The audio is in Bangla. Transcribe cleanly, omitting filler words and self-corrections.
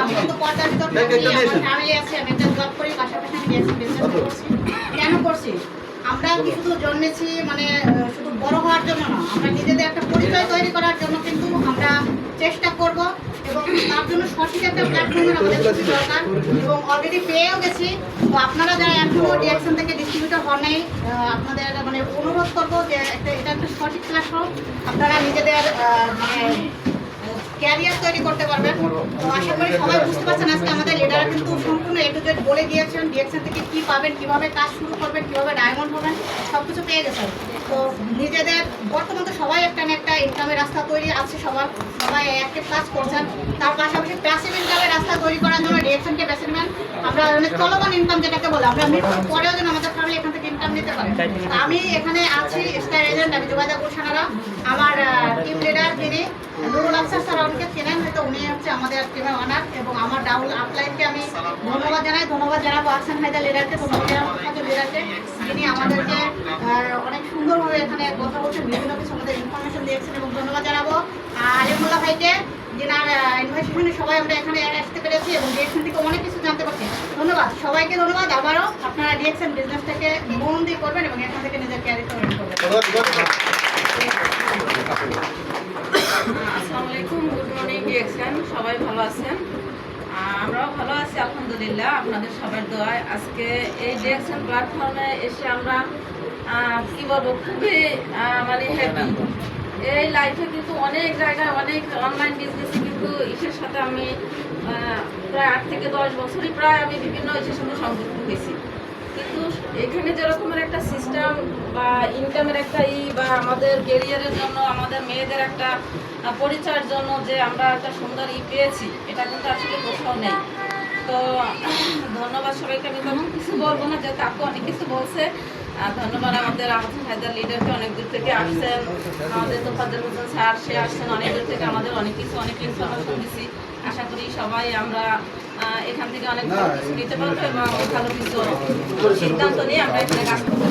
আমি কিন্তু পর্দার ভিতর থাকি, আমার ফ্যামিলি আছে, আমি একটা জব করি, পাশাপাশি আমি ডিএক্সএন বিজনেস করছি। কেন করছি? আমরা কি শুধু জন্মেছি মানে শুধু বড় হওয়ার জন্য না, আমরা নিজেদের একটা পরিচয় তৈরি করার জন্য কিন্তু আমরা চেষ্টা করব এবং তার জন্য সঠিক একটা প্ল্যাটফর্মের আমাদের দরকার এবং অলরেডি পেয়েও গেছি। তো আপনারা যারা এখনও ডিএক্সএন থেকে ডিস্ট্রিবিউটর হন নাই, আপনাদের মানে অনুরোধ করবো যে এটা একটা সঠিক প্ল্যাটফর্ম, আপনারা নিজেদের মানে ক্যারিয়ার তৈরি করতে পারবেন। তো আশা করি সবাই বুঝতে পারছেন আজকে আমাদের লিডাররা কিন্তু সম্পূর্ণ এ টু জেড বলে দিয়েছেন ডিএক্সএন থেকে কী পাবেন, কীভাবে কাজ শুরু করবেন, কীভাবে ডায়মন্ড হবেন, সব কিছু পেয়ে গেছেন। তো নিজেদের বর্তমান তো সবাই একটা না একটা ইনকামের রাস্তা তৈরি আছে, সবাই অ্যাক্টিভ কাজ করছেন। তার পাশাপাশি প্যাসিভ ইনকামের রাস্তা তৈরি করার জন্য ডিএক্সএনকে বেছে নেবেন। আমরা চলমান ইনকাম যেটাকে বলে, আমরা মৃত্যুর পরেও যেন আমাদের ফ্যামিলি এখান থেকে ইনকাম নিতে পারে। আমি এখানে আছি স্টার এজেন্ট, আমি যোগাযোগ গুলশানারা। আমার টিম লিডার যিনি নুরুল আফসার স্যার, অনেকে চেনেন হয়তো, উনি হচ্ছে আমাদের টিমের অনার। এবং আমার ডাউন আপলাইনকে আমি ধন্যবাদ জানাবো আহসান হায়দার লিডারকে, ধন্যবাদ জানাবো লিডারকে, যিনি আমাদেরকে অনেক সুন্দরভাবে এখানে কথা বলছেন, বিভিন্ন কিছু আমাদের ইনফরমেশন দিয়েছেন। এবং ধন্যবাদ জানাবো আলিমুল্লাহ ভাইকে, যেনার ইনভাইটেশনে সবাই আমরা এখানে আসতে পেরেছি এবং ডিএক্সএন থেকে অনেক কিছু জানতে পারছি। ধন্যবাদ সবাইকে, ধন্যবাদ আবারও। আপনারা ডিএক্সএন বিজনেসটাকে মন দিয়ে করবেন এবং এখান থেকে নিজের ক্যারিয়ার তৈরি করবেন। আসসালামু আলাইকুম, গুড মর্নিং ডিএক্সএন, সবাই ভালো আছেন? আমরাও ভালো আছি আলহামদুলিল্লাহ, আপনাদের সবার দোয়ায়। আজকে এই ডিএক্সএন প্ল্যাটফর্মে এসে আমরা কী বলবো, খুবই মানে হ্যাপি। এই লাইফে কিন্তু অনেক জায়গায় অনেক অনলাইন বিজনেসে কিন্তু ইসের সাথে আমি প্রায় 8 থেকে 10 বছরই প্রায় আমি বিভিন্ন ইসের সাথে সংযুক্ত হয়েছি। কিন্তু এখানে যেরকমের একটা সিস্টেম বা ইনকামের একটা বা আমাদের ক্যারিয়ারের জন্য, আমাদের মেয়েদের একটা পরিচয়ের জন্য যে আমরা একটা সুন্দর পেয়েছি, এটা কিন্তু আসলে কোথাও নেই। তো ধন্যবাদ সবাইকে, আমি তেমন কিছু বলবো না, যেহেতু আপু অনেক কিছু বলছে। ধন্যবাদ আমাদের আহসান হায়দার লিডারকে, অনেক দূর থেকে আসছেন। আমাদের তোফাজ্জল হোসেন স্যার, সে আসছেন অনেক দূর থেকে, আমাদের অনেক ইনফরমেশন দিচ্ছি। আশা করি সবাই আমরা এখান থেকে অনেক ভালো কিছু নিতে পারবো এবং ভালো কিছু সিদ্ধান্ত নিয়ে আমরা এখানে কাজ করবো।